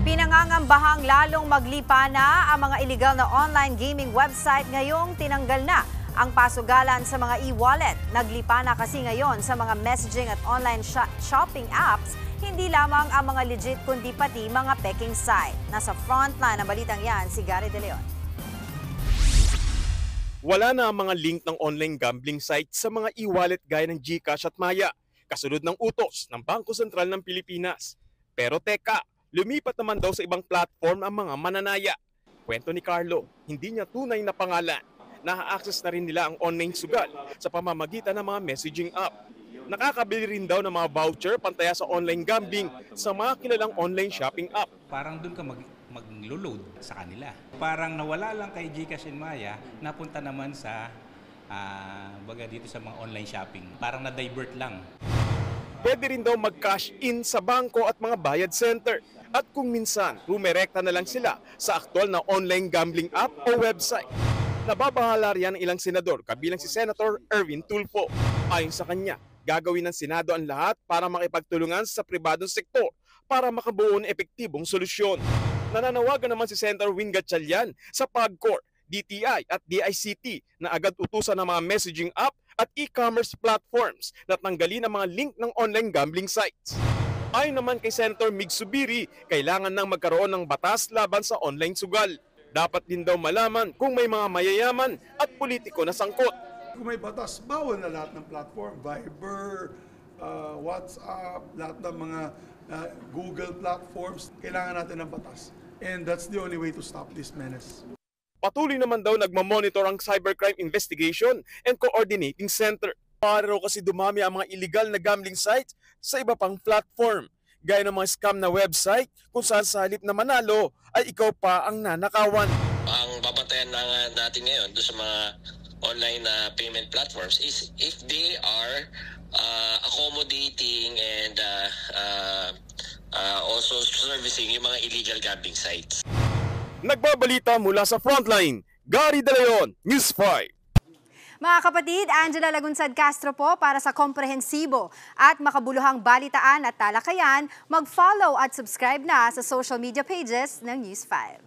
Pinangangambahang lalong maglipa na ang mga illegal na online gaming website ngayong tinanggal na ang pasugalan sa mga e-wallet. Naglipa na kasi ngayon sa mga messaging at online shopping apps, hindi lamang ang mga legit kundi pati mga peking site. Nasa frontline ng balitang yan si Gary De Leon. Wala na ang mga link ng online gambling site sa mga e-wallet gaya ng GCash at Maya, kasunod ng utos ng Bangko Sentral ng Pilipinas. Pero teka, lumipat naman daw sa ibang platform ang mga mananaya. Kwento ni Carlo, hindi niya tunay na pangalan. Na-access na rin nila ang online sugal sa pamamagitan ng mga messaging app. Nakakabili rin daw ng mga voucher pantaya sa online gambling sa mga kilalang online shopping app. Parang doon ka mag-load sa kanila. Parang nawala lang kay GCash and Maya, napunta naman sa baga dito sa mga online shopping. Parang na-divert lang. Pwede rin daw mag-cash in sa bangko at mga bayad center. At kung minsan, rumerekta na lang sila sa aktual na online gambling app o website. Nababahala riyan ng ilang senador, kabilang si Senator Erwin Tulfo. Ayon sa kanya, gagawin ng Senado ang lahat para makipagtulungan sa pribadong sektor para makabuo ng epektibong solusyon. Nananawagan naman si Senator Win Gatchalian sa PAGCOR, DTI at DICT na agad utusan ng mga messaging app at e-commerce platforms na tanggalin ang mga link ng online gambling sites. Ayon naman kay Senator Mig Zubiri, kailangan nang magkaroon ng batas laban sa online sugal. Dapat din daw malaman kung may mga mayayaman at politiko na sangkot. Kung may batas, bawal na lahat ng platform, Viber, WhatsApp, lahat ng mga Google platforms. Kailangan natin ng batas. And that's the only way to stop this menace. Patuloy naman daw nagmamonitor ang Cybercrime Investigation and Coordinating Center. Para raw kasi dumami ang mga illegal na gambling sites sa iba pang platform. Gaya ng mga scam na website kung saan sa halip na manalo ay ikaw pa ang nanakawan. Ang babatayan natin ngayon doon sa mga online payment platforms is if they are accommodating and also servicing yung mga illegal gambling sites. Nagbabalita mula sa Frontline, Gary De Leon, News 5. Mga kapatid, Angela Lagunsad Castro po para sa komprehensibo at makabuluhang balitaan at talakayan. Mag-follow at subscribe na sa social media pages ng News 5.